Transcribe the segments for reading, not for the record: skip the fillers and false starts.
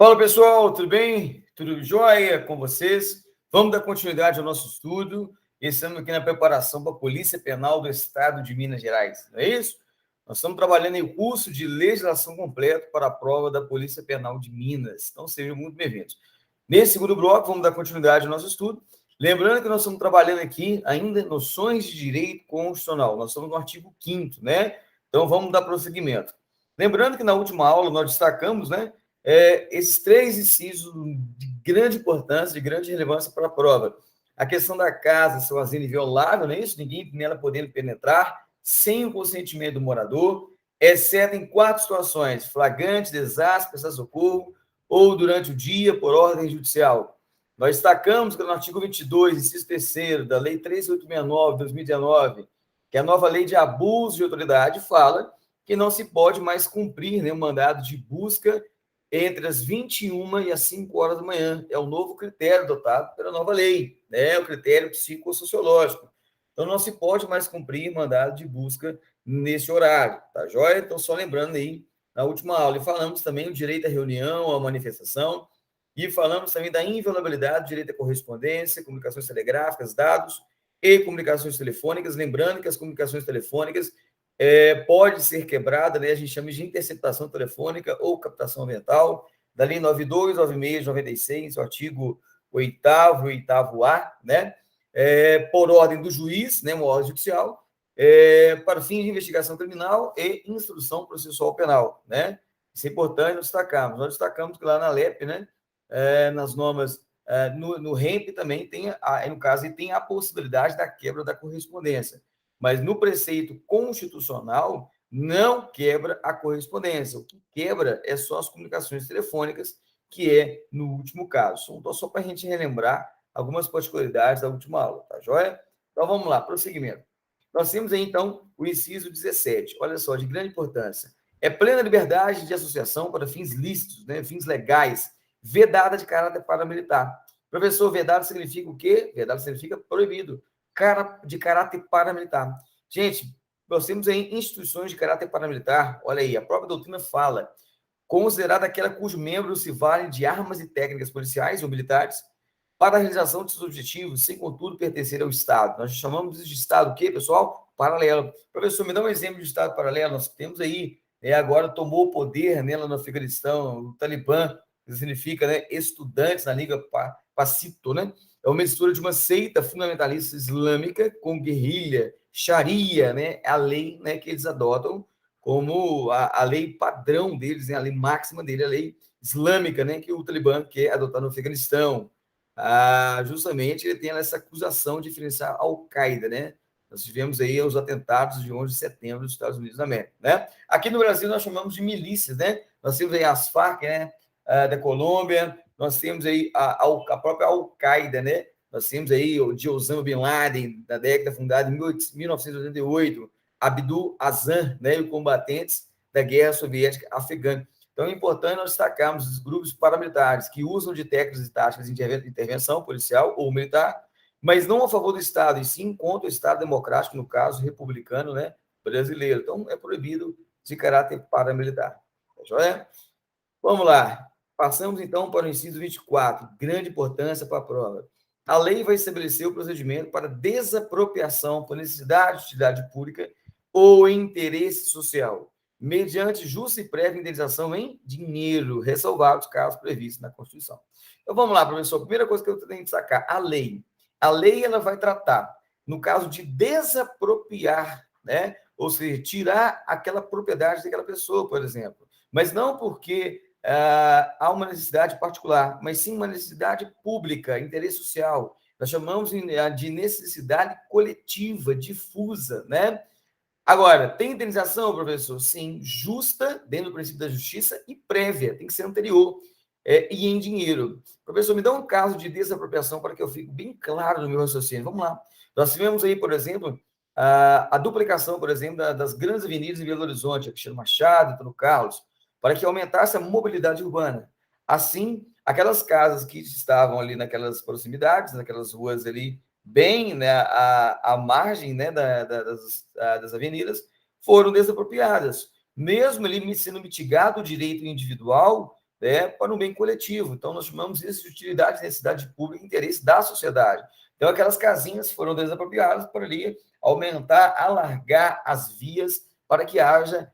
Fala pessoal, tudo bem? Tudo jóia com vocês? Vamos dar continuidade ao nosso estudo. Estamos aqui na preparação para a Polícia Penal do Estado de Minas Gerais, não é isso? Nós estamos trabalhando em curso de legislação completo para a prova da Polícia Penal de Minas. Então sejam muito bem-vindos. Nesse segundo bloco, vamos dar continuidade ao nosso estudo. Lembrando que nós estamos trabalhando aqui ainda em noções de direito constitucional. Nós estamos no artigo 5º, né? Então vamos dar prosseguimento. Lembrando que na última aula nós destacamos, né? Esses três incisos de grande importância, de grande relevância para a prova. A questão da casa ser vazia e inviolável, não é isso? Ninguém nela podendo penetrar, sem o consentimento do morador, exceto em 4 situações: flagrante, desastre, prestar socorro, ou durante o dia, por ordem judicial. Nós destacamos que no artigo 22, inciso 3º, da Lei 3869, de 2019, que é a nova lei de abuso de autoridade, fala que não se pode mais cumprir o mandado de busca entre as 21 e as 5 horas da manhã. É o novo critério adotado pela nova lei, né? O critério psicossociológico. Então, não se pode mais cumprir mandado de busca nesse horário, tá joia? Então, só lembrando aí, na última aula, e falamos também do direito à reunião, à manifestação, e falamos também da inviolabilidade do direito à correspondência, comunicações telegráficas, dados e comunicações telefônicas. Lembrando que as comunicações telefônicas pode ser quebrada, né? A gente chama de interceptação telefônica ou captação ambiental, da Lei 92, 96, 96, o artigo 8º, 8º-A, né? Por ordem do juiz, né? Uma ordem judicial, para fins de investigação criminal e instrução processual penal, né? Isso é importante nós destacarmos. Nós destacamos que lá na LEP, né? Nas normas, no REMP também tem, no caso, tem a possibilidade da quebra da correspondência. Mas no preceito constitucional não quebra a correspondência. O que quebra é só as comunicações telefônicas, que é no último caso. Então, só para a gente relembrar algumas particularidades da última aula, tá joia? Então, vamos lá, prosseguimento. Nós temos aí, então, o inciso 17. Olha só, de grande importância. É plena liberdade de associação para fins lícitos, né, fins legais, vedada de caráter paramilitar. Professor, vedado significa o quê? Vedado significa proibido, de caráter paramilitar. Gente, nós temos aí instituições de caráter paramilitar, olha aí, a própria doutrina fala, considerada aquela cujos membros se valem de armas e técnicas policiais ou militares para a realização de seus objetivos, sem, contudo, pertencer ao Estado. Nós chamamos de Estado o quê, pessoal? Paralelo. Professor, me dá um exemplo de Estado paralelo. Nós temos aí, agora tomou o poder, né, lá no Afeganistão, o Talibã, que significa, né, estudantes na língua pacito, né? É uma mistura de uma seita fundamentalista islâmica com guerrilha, Sharia, né? A lei, né, que eles adotam como a lei padrão deles, né? A lei máxima dele, a lei islâmica, né? Que o Talibã quer adotar no Afeganistão. Justamente ele tem essa acusação de financiar a Al-Qaeda, né? Nós tivemos aí os atentados de 11 de setembro dos Estados Unidos da América, né? Aqui no Brasil nós chamamos de milícias, né? Nós temos aí as Farc, né? Da Colômbia, nós temos aí a própria Al-Qaeda, né? Nós temos aí o de Osama Bin Laden, da década fundada em 1988, Abdul Azam, né? E combatentes da guerra soviética afegã. Então, é importante nós destacarmos os grupos paramilitares que usam de técnicas e táticas de intervenção policial ou militar, mas não a favor do Estado, e sim contra o Estado democrático, no caso, republicano, né, brasileiro. Então, é proibido de caráter paramilitar. Tá joia? Vamos lá. Passamos, então, para o inciso 24. Grande importância para a prova. A lei vai estabelecer o procedimento para desapropriação por necessidade de utilidade pública ou interesse social, mediante justa e prévia indenização em dinheiro, ressalvados os casos previstos na Constituição. Então, vamos lá, professor. Primeira coisa que eu tenho que destacar, a lei. A lei, ela vai tratar, no caso de desapropriar, né? Ou seja, tirar aquela propriedade daquela pessoa, por exemplo. Mas não porque há uma necessidade particular, mas sim uma necessidade pública, interesse social. Nós chamamos de necessidade coletiva, difusa, né? Agora, tem indenização, professor? Sim, justa, dentro do princípio da justiça, e prévia, tem que ser anterior, e em dinheiro. Professor, me dá um caso de desapropriação para que eu fique bem claro no meu raciocínio. Vamos lá. Nós tivemos aí, por exemplo, a duplicação, por exemplo, das grandes avenidas em Belo Horizonte, Cristiano Machado, Antônio Carlos, para que aumentasse a mobilidade urbana. Assim, aquelas casas que estavam ali naquelas proximidades, naquelas ruas ali, bem, né, à margem, né, das avenidas, foram desapropriadas. Mesmo ali sendo mitigado o direito individual, né, para um bem coletivo. Então, nós chamamos isso de utilidade, necessidade pública e interesse da sociedade. Então, aquelas casinhas foram desapropriadas para ali aumentar, alargar as vias para que haja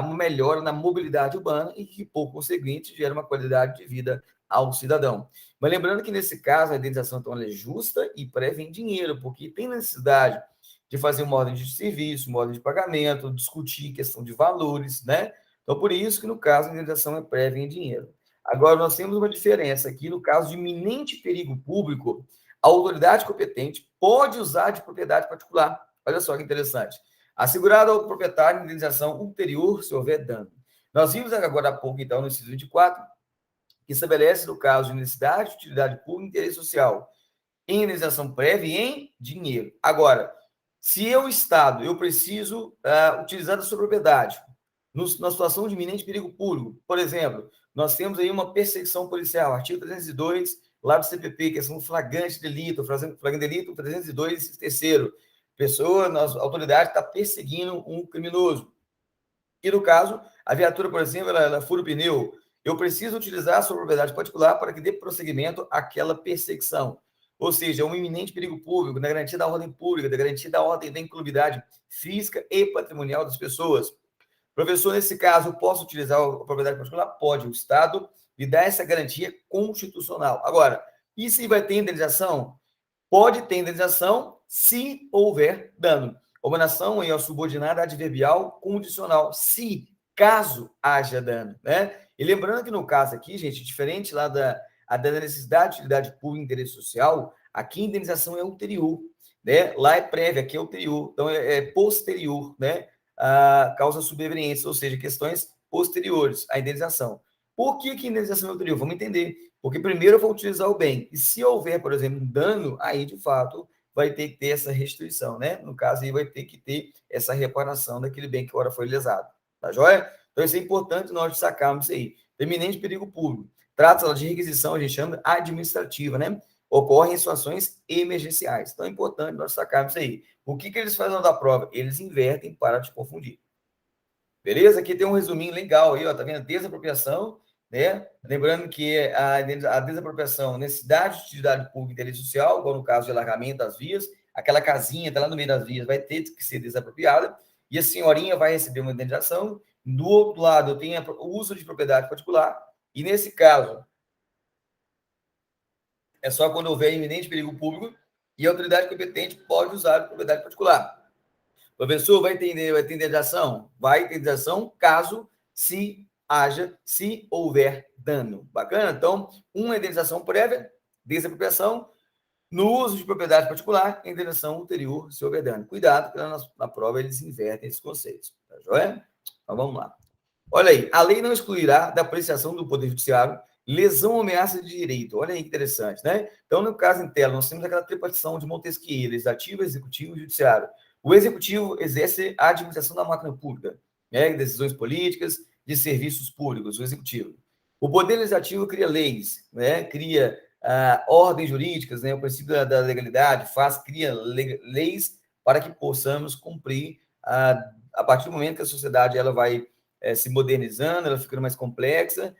uma melhora na mobilidade urbana e que, por conseguinte, gere uma qualidade de vida ao cidadão. Mas lembrando que, nesse caso, a indenização então, é justa e prévia em dinheiro, porque tem necessidade de fazer uma ordem de serviço, uma ordem de pagamento, discutir questão de valores, né? Então, por isso que, no caso, a indenização é prévia em dinheiro. Agora, nós temos uma diferença aqui, no caso de iminente perigo público, a autoridade competente pode usar de propriedade particular. Olha só que interessante. Assegurado ao proprietário indenização ulterior se houver dano. Nós vimos agora há pouco, então, no inciso 24, que estabelece, no caso de necessidade, utilidade pública e interesse social, em indenização prévia e em dinheiro. Agora, se eu, Estado, eu preciso utilizar da sua propriedade, na situação de iminente perigo público, por exemplo, nós temos aí uma perseguição policial, artigo 302, lá do CPP, questão do flagrante delito, flagrante delito 302, terceiro. A autoridade está perseguindo um criminoso. E no caso, a viatura, por exemplo, ela fura o pneu. Eu preciso utilizar a sua propriedade particular para que dê prosseguimento àquela perseguição. Ou seja, um iminente perigo público, na garantia da ordem pública, da garantia da ordem da incolumidade física e patrimonial das pessoas. Professor, nesse caso, eu posso utilizar a propriedade particular? Pode. O Estado lhe dá essa garantia constitucional. Agora, e se vai ter indenização? Pode ter indenização se houver dano. Ominação em subordinada adverbial condicional, se, caso haja dano, né? E lembrando que no caso aqui, gente, diferente lá da necessidade, utilidade pública e interesse social, aqui a indenização é ulterior, né? Lá é prévia, aqui é ulterior, então é posterior, né? A causa sobrevenientes, ou seja, questões posteriores à indenização. Por que indenização é ulterior? Vamos entender. Porque primeiro eu vou utilizar o bem. E se houver, por exemplo, um dano, aí de fato vai ter que ter essa restituição, né? No caso, aí vai ter que ter essa reparação daquele bem que agora foi lesado. Tá joia? Então, isso é importante nós destacarmos isso aí. Iminente perigo público. Trata-se de requisição, a gente chama administrativa, né? Ocorrem em situações emergenciais. Então, é importante nós destacarmos isso aí. O que eles fazem na prova? Eles invertem para te confundir. Beleza? Aqui tem um resuminho legal aí, ó, tá vendo? Desapropriação, né? Lembrando que a desapropriação, necessidade de utilidade pública e interesse social, igual no caso de alargamento das vias, aquela casinha tá lá no meio das vias vai ter que ser desapropriada, e a senhorinha vai receber uma indenização. Do outro lado, eu tenho o uso de propriedade particular, e nesse caso, é só quando houver iminente perigo público e a autoridade competente pode usar a propriedade particular. O professor vai ter indenização? Vai ter indenização caso se houver dano. Bacana? Então, uma indenização prévia, desapropriação, no uso de propriedade particular, indenização ulterior se houver dano. Cuidado, porque na prova eles invertem esses conceitos. Tá joia? Então, vamos lá. Olha aí, a lei não excluirá da apreciação do Poder Judiciário lesão ou ameaça de direito. Olha aí que interessante, né? Então, no caso em tela, nós temos aquela tripartição de Montesquieu, legislativo, executivo e judiciário. O executivo exerce a administração da máquina pública, né? Decisões políticas, de serviços públicos, o executivo. O poder legislativo cria leis, né? Cria ordens jurídicas, né? O princípio da legalidade, cria leis para que possamos cumprir a partir do momento que a sociedade ela vai se modernizando, ela ficando mais complexa,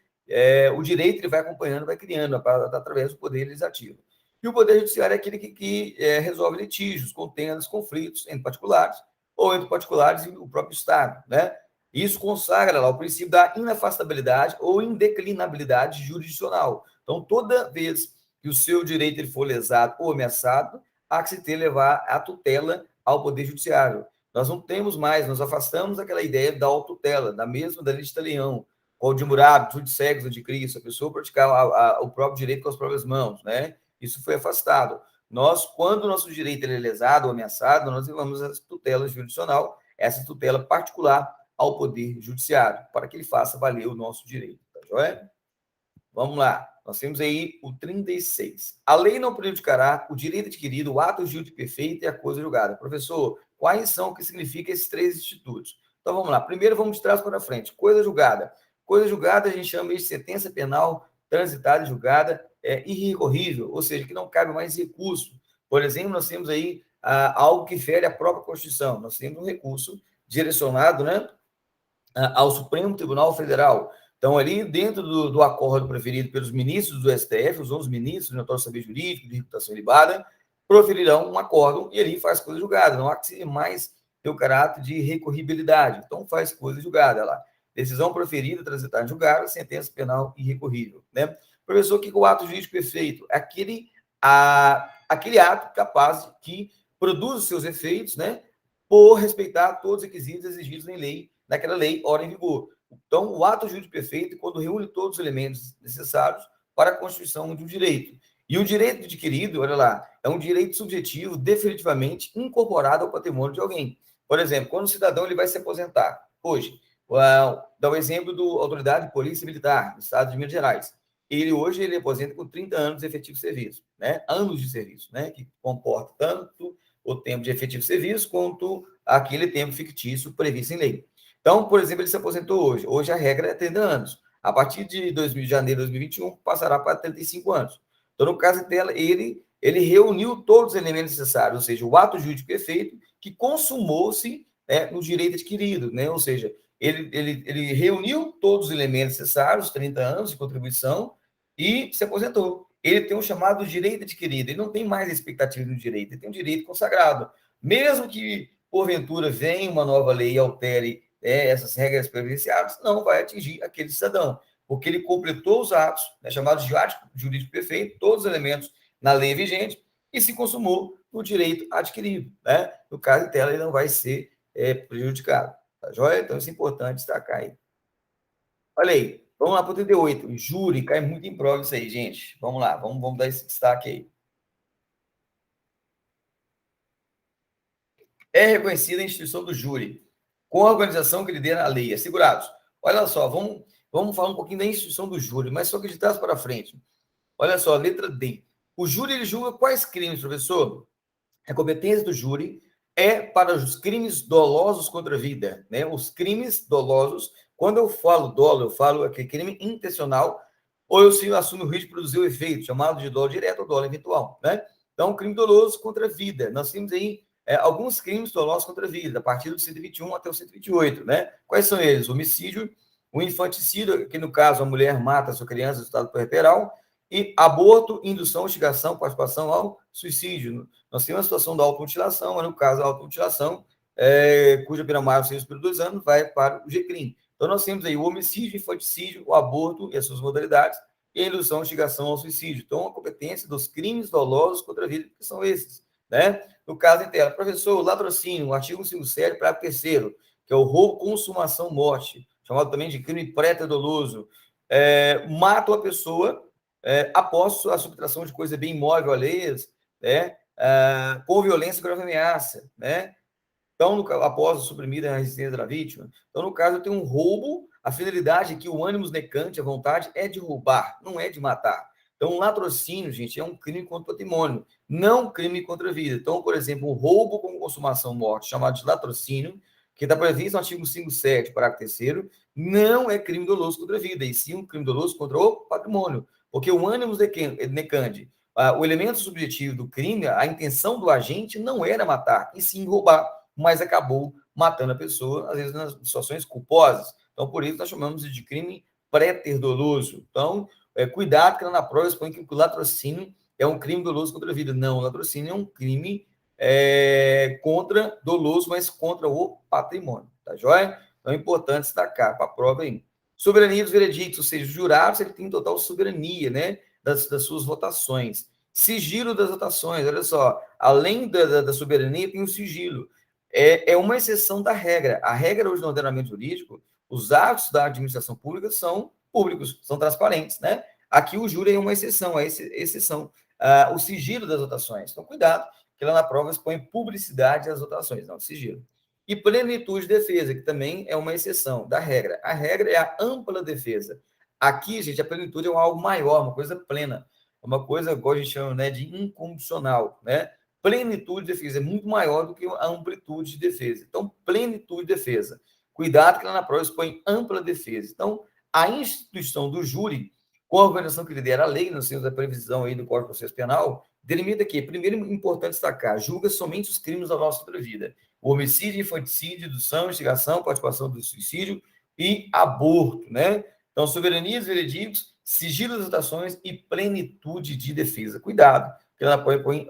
o direito ele vai acompanhando, vai criando através do poder legislativo. E o poder judiciário é aquele que resolve litígios, contendas, conflitos entre particulares ou entre particulares e o próprio Estado, né? Isso consagra lá o princípio da inafastabilidade ou indeclinabilidade jurisdicional. Então, toda vez que o seu direito ele for lesado ou ameaçado, há que se ter levar a tutela ao poder judiciário. Nós não temos mais, nós afastamos aquela ideia da autotutela, da mesma da lei de Leão, ou de Hammurabi, Judicegos de Cristo, a pessoa praticar o próprio direito com as próprias mãos, né? Isso foi afastado. Nós, quando o nosso direito é lesado ou ameaçado, nós levamos essa tutela jurisdicional, essa tutela particular ao Poder Judiciário, para que ele faça valer o nosso direito. Tá joia? Vamos lá. Nós temos aí o 36. A lei não prejudicará o direito adquirido, o ato jurídico perfeito e a coisa julgada. Professor, quais são o que significa esses três institutos? Então, vamos lá. Primeiro, vamos de trás para frente. Coisa julgada. Coisa julgada, a gente chama de sentença penal transitada e julgada irrecorrível, ou seja, que não cabe mais recurso. Por exemplo, nós temos aí algo que fere a própria Constituição. Nós temos um recurso direcionado, né, ao Supremo Tribunal Federal. Então, ali dentro do acordo preferido pelos ministros do STF, os 11 ministros do Notório Saber Jurídico, de reputação ilibada, proferirão um acordo e ali faz coisa julgada. Não há que mais ter o caráter de recorribilidade. Então, faz coisa julgada lá. Decisão proferida, transitar em julgada, sentença penal irrecorrível. Né? Professor, o que é o ato jurídico perfeito? É aquele ato capaz que produz os seus efeitos, né, por respeitar todos os requisitos exigidos em lei, naquela lei, ora em vigor. Então, o ato jurídico perfeito é quando reúne todos os elementos necessários para a constituição de um direito. E o direito adquirido, olha lá, é um direito subjetivo definitivamente incorporado ao patrimônio de alguém. Por exemplo, quando o cidadão ele vai se aposentar, hoje, dá o exemplo da Autoridade de Polícia Militar do Estado de Minas Gerais. Ele aposenta com 30 anos de efetivo serviço, né? Anos de serviço, né? Que comporta tanto o tempo de efetivo serviço quanto aquele tempo fictício previsto em lei. Então, por exemplo, ele se aposentou hoje. Hoje a regra é 30 anos. A partir de janeiro de 2021, passará para 35 anos. Então, no caso dela, ele reuniu todos os elementos necessários, ou seja, o ato jurídico perfeito que consumou-se, né, no direito adquirido, né? Ou seja, ele reuniu todos os elementos necessários, 30 anos de contribuição, e se aposentou. Ele tem um chamado direito adquirido, ele não tem mais expectativa do direito, ele tem um direito consagrado. Mesmo que, porventura, venha uma nova lei e altere essas regras previdenciárias, não vai atingir aquele cidadão, porque ele completou os atos, né, chamados de ato jurídico perfeito, todos os elementos na lei vigente, e se consumou no direito adquirido. Né? No caso dela, ele não vai ser prejudicado. Tá joia? Então, isso é importante destacar aí. Olha aí, vamos lá para o 38. Júri, cai muito em prova isso aí, gente. Vamos lá, vamos dar esse destaque aí. É reconhecida a instituição do júri, com a organização que lidera a lei. Assegurados. Olha só, vamos falar um pouquinho da instituição do júri, mas só que de trás para frente. Olha só, letra D. O júri ele julga quais crimes, professor? A competência do júri é para os crimes dolosos contra a vida, né? Os crimes dolosos, quando eu falo dolo, eu falo aquele crime intencional, ou eu assumo o risco de produzir o efeito, chamado de dolo direto ou dolo eventual, né? Então, crime doloso contra a vida. Nós temos aí alguns crimes dolosos contra a vida, a partir do 121 até o 128, né? Quais são eles? O homicídio, o infanticídio, que no caso a mulher mata a sua criança no estado puerperal, e aborto, indução, instigação, participação ao suicídio. Nós temos a situação da automutilação, mas no caso da automutilação, cuja pena máxima por 2 anos, vai para o GCRIM. Então, nós temos aí o homicídio, infanticídio, o aborto e as suas modalidades, e a indução, instigação ao suicídio. Então, a competência dos crimes dolosos contra a vida, que são esses. Né? No caso em tela, professor, latrocínio, o artigo 157, parágrafo 3º, que é o roubo, consumação, morte, chamado também de crime pré-doloso. Mata a pessoa após a subtração de coisa bem imóvel alheias, né? Com violência e grave ameaça, né? Então, após a suprimida a resistência da vítima. Então, no caso, eu tenho um roubo, a finalidade é que o ânimo necante, a vontade, é de roubar, não é de matar. Então, um latrocínio, gente, é um crime contra o patrimônio, não crime contra a vida. Então, por exemplo, o roubo com consumação morte, chamado de latrocínio, que está previsto no artigo 57, parágrafo 3º, não é crime doloso contra a vida, e sim um crime doloso contra o patrimônio. Porque o ânimo necante, o elemento subjetivo do crime, a intenção do agente não era matar, e sim roubar, mas acabou matando a pessoa, às vezes nas situações culposas. Então, por isso, nós chamamos de crime pré-doloso. Então, cuidado que lá na prova expõe que o latrocínio é um crime doloso contra a vida. Não, o latrocínio é um crime contra doloso, mas contra o patrimônio. Tá joia? Então, é importante destacar para a prova aí. Soberania dos veredictos, ou seja, os jurados ele tem total soberania, né, das suas votações. Sigilo das votações, olha só, além da soberania, tem o sigilo. É uma exceção da regra. A regra hoje no ordenamento jurídico, os atos da administração pública são públicos, são transparentes, né? Aqui o júri é uma exceção, exceção. O sigilo das votações. Então, cuidado, que lá na prova expõe publicidade das votações, não sigilo. E plenitude de defesa, que também é uma exceção da regra. A regra é a ampla defesa. Aqui, gente, a plenitude é algo maior, uma coisa plena, uma coisa, como a gente chama, né, de incondicional, né? Plenitude de defesa é muito maior do que a amplitude de defesa. Então, plenitude de defesa. Cuidado que lá na prova expõe ampla defesa. Então, a instituição do júri, com a organização que lidera a lei, no sentido da previsão aí do Código de Processo Penal, delimita que, primeiro, importante destacar, julga somente os crimes da nossa outra vida. O homicídio, infanticídio, indução, instigação, participação do suicídio e aborto, né? Então, soberania dos veredictos, sigilo das votações e plenitude de defesa. Cuidado, porque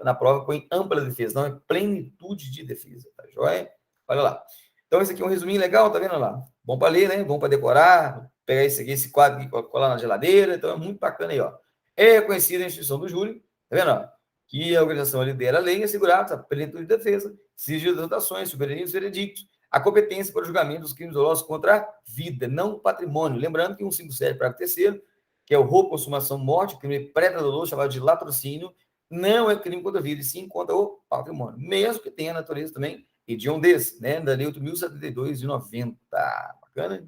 na prova põe ampla defesa, não é plenitude de defesa, tá joia? Olha lá. Então, esse aqui é um resuminho legal, tá vendo lá? Bom para ler, né? Bom para decorar, pegar esse quadro aqui, colar na geladeira, então é muito bacana aí, ó. É reconhecida a instituição do júri, tá vendo, ó? Que a organização lidera a lei e assegurar a plenitude de defesa, sigilo das votações, soberania dos veredictos, a competência para o julgamento dos crimes dolosos contra a vida, não patrimônio. Lembrando que 157, parágrafo 3º, que é o roubo, consumação, morte, crime pré-doloso, chamado de latrocínio, não é crime contra a vida, e sim contra o patrimônio, mesmo que tenha a natureza também hediondes, né, da Lei 8.072 de 90. Bacana?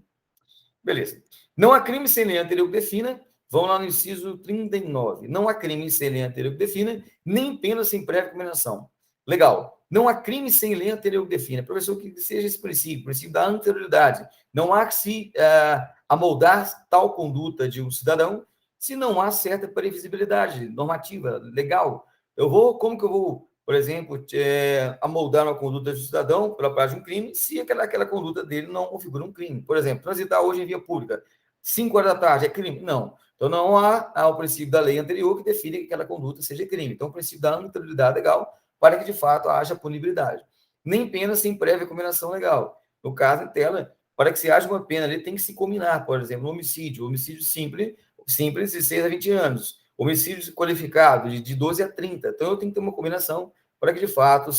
Beleza. Não há crime sem lei anterior que defina, vão lá no inciso 39. Não há crime sem lei anterior que defina, nem pena sem prévia combinação. Legal. Não há crime sem lei anterior que defina. Professor, que seja esse princípio da anterioridade. Não há que se amoldar tal conduta de um cidadão se não há certa previsibilidade normativa, legal. Como que eu vou, por exemplo, amoldar uma conduta de um cidadão pela prática de um crime se aquela conduta dele não configura um crime? Por exemplo, transitar hoje em via pública, 5 horas da tarde, é crime? Não. Então, não há o princípio da lei anterior que define que aquela conduta seja crime. Então, o princípio da anterioridade legal para que, de fato, haja punibilidade. Nem pena sem prévia combinação legal. No caso, em tela, para que se haja uma pena, ele tem que se combinar, por exemplo, homicídio simples de 6 a 20 anos, homicídio qualificado de 12 a 30. Então, eu tenho que ter uma combinação para que, de fato,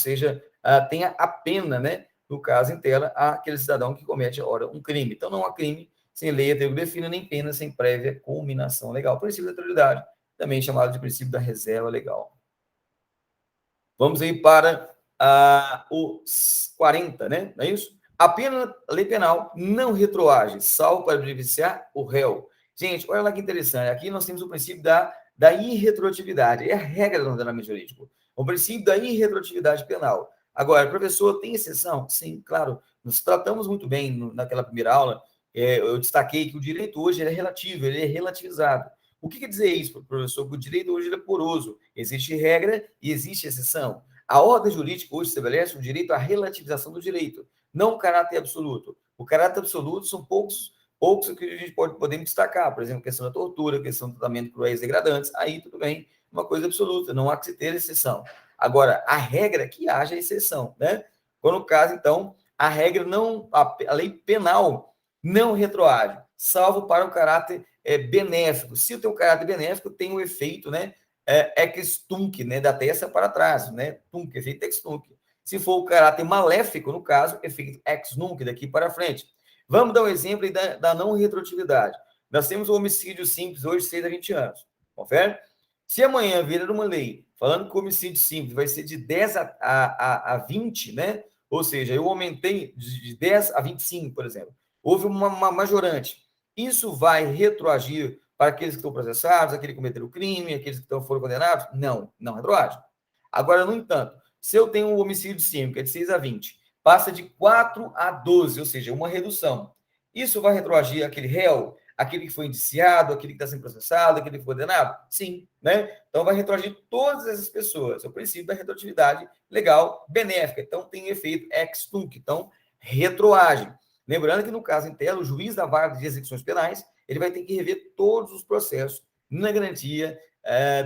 tenha a pena, né, no caso, em tela, aquele cidadão que comete, ora, um crime. Então, não há crime sem lei anterior defina, nem pena sem prévia combinação legal. O princípio da autoridade, também chamado de princípio da reserva legal. Vamos aí para os 40, né? Não é isso? A lei penal não retroage, salvo para beneficiar o réu. Gente, olha lá que interessante. Aqui nós temos o princípio da irretroatividade. É a regra do ordenamento jurídico. O princípio da irretroatividade penal. Agora, professor, tem exceção? Sim, claro. Nos tratamos muito bem naquela primeira aula. Eu destaquei que o direito hoje ele é relativo, ele é relativizado. O que quer dizer isso, professor? Que o direito hoje é poroso. Existe regra e existe exceção. A ordem jurídica hoje estabelece o direito à relativização do direito, não o caráter absoluto. O caráter absoluto são poucos que a gente podemos destacar. Por exemplo, a questão da tortura, a questão do tratamento cruéis e degradantes. Aí tudo bem, uma coisa absoluta, não há que se ter exceção. Agora, a regra é que haja exceção, né? Quando no caso, então, a regra não, a lei penal não retroage, salvo para o caráter benéfico. Se tem um caráter benéfico, tem o efeito, né? Ex tunc, né? Da testa para trás, né? Tunc, efeito ex tunc. Se for o caráter maléfico, no caso, efeito ex nunc, daqui para frente. Vamos dar um exemplo da não retroatividade. Nós temos o homicídio simples hoje, 6 a 20 anos. Confere? Se amanhã virar uma lei falando que o homicídio simples vai ser de 10 a 20, né? Ou seja, eu aumentei de 10 a 25, por exemplo. Houve uma majorante. Isso vai retroagir para aqueles que estão processados, aqueles que cometeram o crime, aqueles que foram condenados? Não, não retroage. Agora, no entanto, se eu tenho um homicídio simples, que é de 6 a 20, passa de 4 a 12, ou seja, uma redução. Isso vai retroagir aquele réu, aquele que foi indiciado, aquele que está sendo processado, aquele que foi condenado? Sim, né? Então, vai retroagir todas essas pessoas. É o princípio da retroatividade legal benéfica. Então, tem efeito ex tunc. Então, retroage. Lembrando que, no caso em tela, o juiz da vara de execuções penais, ele vai ter que rever todos os processos na garantia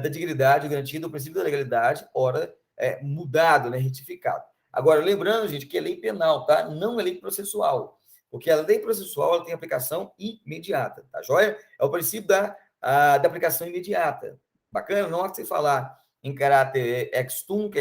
da dignidade, garantia do princípio da legalidade, ora mudado, né, retificado. Agora, lembrando, gente, que é lei penal, tá? Não é lei processual. Porque a lei processual ela tem aplicação imediata, tá joia? É o princípio da aplicação imediata. Bacana? Não há que você falar em caráter ex tunc,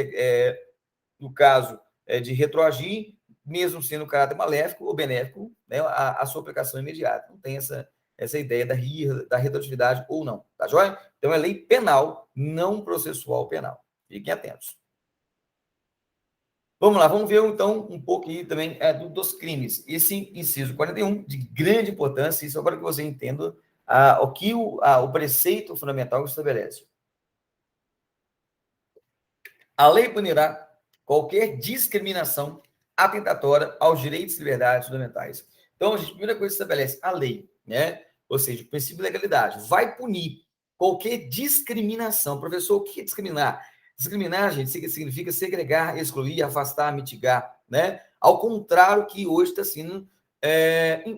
no caso de retroagir, mesmo sendo caráter maléfico ou benéfico, né, a sua aplicação imediata. Não tem essa ideia da retroatividade ou não, tá joia? Então, é lei penal, não processual penal. Fiquem atentos. Vamos lá, vamos ver então um pouco aí também dos crimes. Esse inciso 41, de grande importância, isso agora que você entenda o que o preceito fundamental estabelece. A lei punirá qualquer discriminação atentatória aos direitos e liberdades fundamentais. Então, a primeira coisa que estabelece a lei, né? Ou seja, o princípio de legalidade, vai punir qualquer discriminação. Professor, o que é discriminar? Discriminar, gente, significa segregar, excluir, afastar, mitigar, né? Ao contrário que hoje está sendo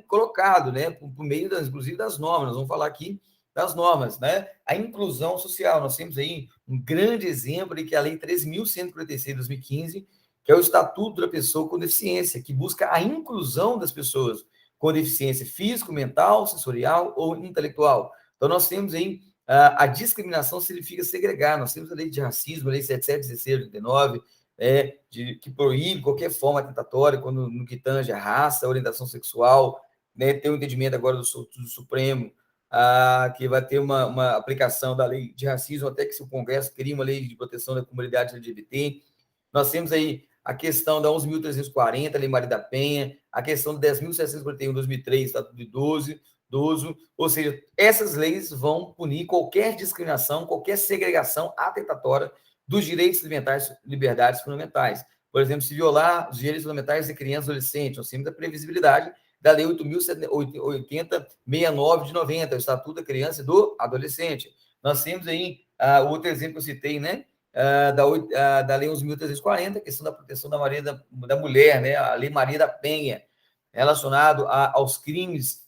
colocado, né, por meio, inclusive, das normas. Nós vamos falar aqui das normas, né? A inclusão social. Nós temos aí um grande exemplo de que a Lei 13.146 de 2015, que é o Estatuto da Pessoa com Deficiência, que busca a inclusão das pessoas com deficiência físico, mental, sensorial ou intelectual. Então, nós temos aí a discriminação significa segregar. Nós temos a lei de racismo, a lei 7716 de 89, que proíbe qualquer forma tentatória quando, no que tange a raça, a orientação sexual, né? Tem um entendimento agora do Supremo, que vai ter uma aplicação da lei de racismo até que se o Congresso crie uma lei de proteção da comunidade LGBT. Nós temos aí a questão da 11.340, Lei Maria da Penha, a questão do 10.741 de 2003, Estatuto de Idoso, ou seja, essas leis vão punir qualquer discriminação, qualquer segregação atentatória dos direitos e liberdades fundamentais. Por exemplo, se violar os direitos fundamentais de crianças e adolescentes, nós temos a previsibilidade da Lei 8.8069 de 90, o Estatuto da Criança e do Adolescente. Nós temos aí outro exemplo que eu citei, né? Da Lei 11.340, a questão da proteção da mulher, né? A Lei Maria da Penha, relacionado aos crimes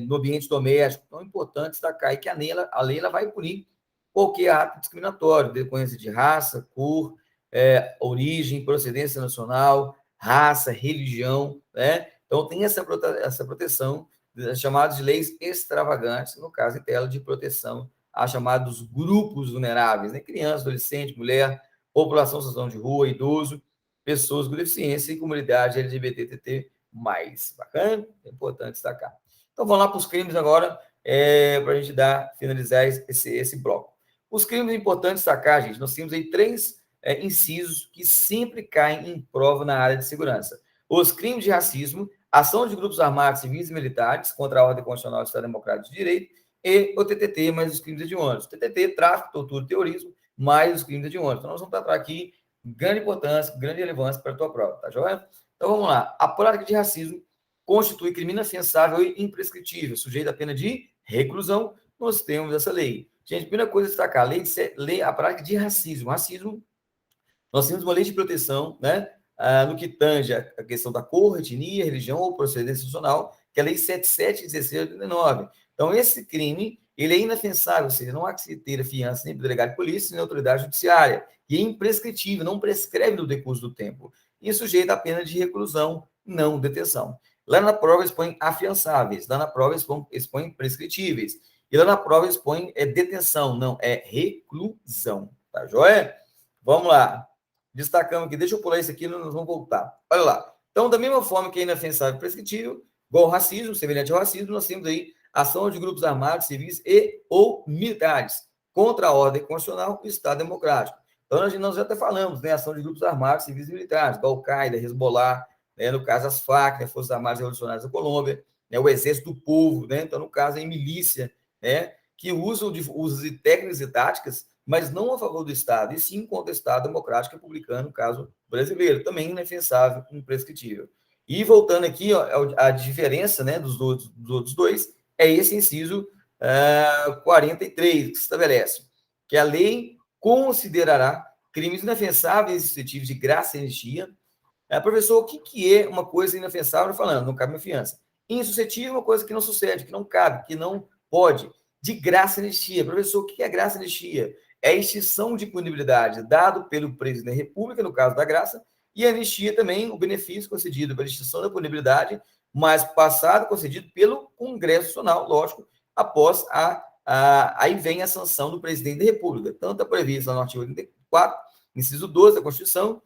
no ambiente doméstico. Então, é importante destacar aí que a lei ela vai punir qualquer ato discriminatório, decorrência de raça, cor, origem, procedência nacional, raça, religião, né? Então, tem essa proteção, chamadas de leis extravagantes, no caso, em tela de proteção a chamados grupos vulneráveis, né? Criança, adolescente, mulher, população em situação de rua, idoso, pessoas com deficiência e comunidade LGBTT+. Bacana? É importante destacar. Então, vamos lá para os crimes agora, para a gente finalizar esse bloco. Os crimes importantes destacar, gente, nós temos aí 3 incisos que sempre caem em prova na área de segurança. Os crimes de racismo, ação de grupos armados, civis e militares contra a ordem constitucional do Estado Democrático de Direito, e o TTT, mais os crimes hediondos. TTT, tráfico, tortura e terrorismo, mais os crimes hediondos. Então, nós vamos tratar aqui grande importância, grande relevância para a tua prova, tá joia? Então, vamos lá. A prática de racismo constitui crime inafiançável e imprescritível, sujeito à pena de reclusão. Nós temos essa lei. Gente, primeira coisa a destacar, a prática de racismo. Racismo, nós temos uma lei de proteção, né? No que tange a questão da cor, etnia, religião ou procedência institucional, que é a lei 7716 de 89. Então, esse crime, ele é inafiançável, ou seja, não há que se ter a fiança nem para o delegado de polícia, nem a autoridade judiciária. E é imprescritível, não prescreve no decurso do tempo. E sujeito à pena de reclusão, não detenção. Lá na prova expõe afiançáveis, lá na prova expõe prescritíveis. E lá na prova expõe detenção, não, é reclusão. Tá joia? Vamos lá. Destacamos aqui, deixa eu pular isso aqui, nós vamos voltar. Olha lá. Então, da mesma forma que é inafiançável e prescritível, igual ao racismo, semelhante ao racismo, nós temos aí ação de grupos armados, civis e ou militares contra a ordem constitucional e o Estado Democrático. Então, nós já até falamos, né? Ação de grupos armados, civis e militares, da Al-Qaeda, Hezbollah, né? No caso, as FARC, né? Forças Armadas Revolucionárias da Colômbia, né? O Exército do Povo, né? Então, no caso, a milícia, né? Que usam de técnicas e táticas, mas não a favor do Estado, e sim contra o Estado Democrático Republicano, no caso brasileiro, também inafensável, imprescritível. E voltando aqui, ó, a diferença, né, dos outros dois é esse inciso 43, que estabelece que a lei considerará crimes inafensáveis e suscetíveis de graça e anistia. Professor, o que é uma coisa inafensável? Falando, não cabe uma fiança. Insuscetível é uma coisa que não sucede, que não cabe, que não pode. De graça e anistia. Professor, o que é graça e anistia? É a extinção de punibilidade dado pelo presidente da República, no caso da graça, e a anistia também, o benefício concedido pela extinção da punibilidade, mas passado concedido pelo Congresso Nacional, lógico, após aí vem a sanção do presidente da República. Tanto está previsto no artigo 84, inciso 12 da Constituição,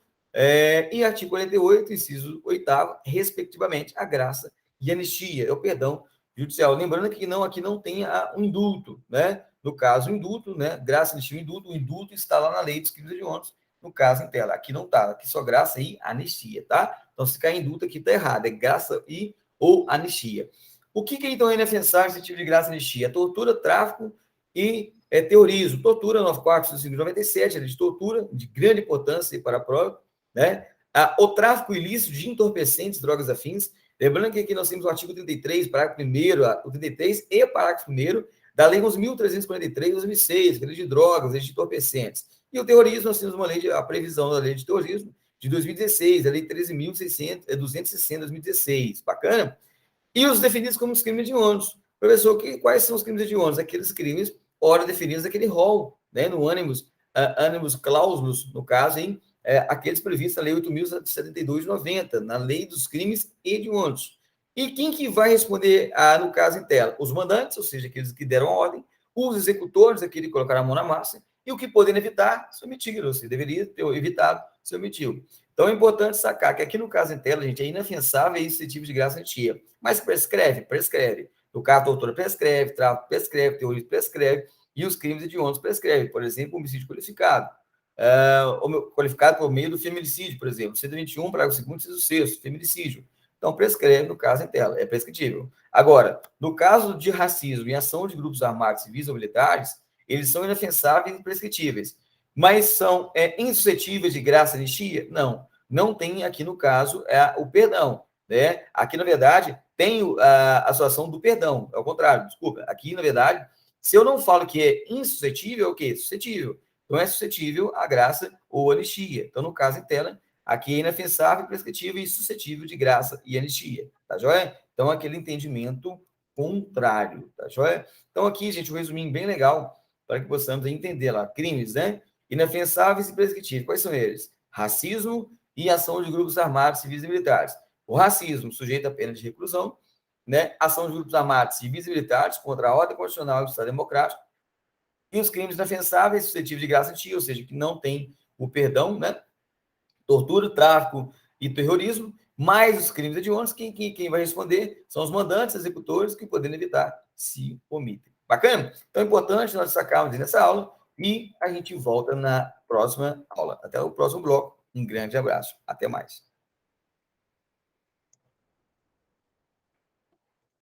e artigo 48, inciso 8º, respectivamente, a graça e a anistia, é o perdão judicial. Lembrando que aqui não tem o indulto, né? No caso, o indulto, né? Graça, anistia, o indulto está lá na lei dos crimes hediondos, no caso em tela. Aqui não está, aqui só graça e anistia, tá? Então, se cair indulto aqui está errado, é graça e ou anistia. O que então é inafensável esse tipo de graça e anistia? Tortura, tráfico e terrorismo. Tortura, 94.597, de tortura, de grande importância para a prova, né? O tráfico ilícito de entorpecentes, drogas afins. Lembrando que aqui nós temos o artigo 33, parágrafo 1º, o 33 e parágrafo 1º da Lei 11.343 de 2006, que é lei de drogas, lei de entorpecentes. E o terrorismo, nós temos a previsão da lei de terrorismo, de 2016, a Lei 13.260 de 2016. Bacana? E os definidos como os crimes hediondos. Professor, quais são os crimes hediondos? Aqueles crimes, ora, definidos naquele rol, né, no animus clausulus, no caso, aqueles previstos na Lei 8.072 de 90, na Lei dos Crimes Hediondos. E quem que vai responder, no caso em tela? Os mandantes, ou seja, aqueles que deram a ordem, os executores, aqueles que colocaram a mão na massa, e o que podendo evitar, se omitiram, ou seja, deveria ter evitado, se omitiu. Então, é importante sacar que aqui no caso em tela, gente, é inafiançável e suscetível de graça e anistia. Mas prescreve? Prescreve. No caso, tortura prescreve, tráfico prescreve, terrorismo prescreve, e os crimes hediondos prescreve. Por exemplo, homicídio qualificado. Qualificado por meio do feminicídio, por exemplo. 121, parágrafo 2º, inciso 6º, feminicídio. Então, prescreve no caso em tela, é prescritível. Agora, no caso de racismo e ação de grupos armados civis ou militares, eles são inafiançáveis e imprescritíveis. Mas são insuscetíveis de graça e anistia? Não. Não tem aqui, no caso, o perdão. Né? Aqui, na verdade, tem a situação do perdão. É o contrário, desculpa. Aqui, na verdade, se eu não falo que é insuscetível, é o quê? Suscetível. Então, é suscetível a graça ou anistia. Então, no caso em tela, aqui é inafiançável, prescritível e suscetível de graça e anistia. Tá joia? Então, aquele entendimento contrário. Tá joia? Então, aqui, gente, um resuminho bem legal para que possamos entender lá. Crimes, né? Inafiançáveis e prescritíveis. Quais são eles? Racismo e ação de grupos armados, civis e militares. O racismo, sujeito a pena de reclusão, né? Ação de grupos armados, civis e militares contra a ordem constitucional e o Estado Democrático. E os crimes inafiançáveis, suscetíveis de graça e anistia, ou seja, que não tem o perdão, né? Tortura, tráfico e terrorismo, mais os crimes hediondos, quem vai responder são os mandantes, executores, que podendo evitar se omitem. Bacana? Então é importante nós destacarmos nessa aula e a gente volta na próxima aula. Até o próximo bloco. Um grande abraço. Até mais.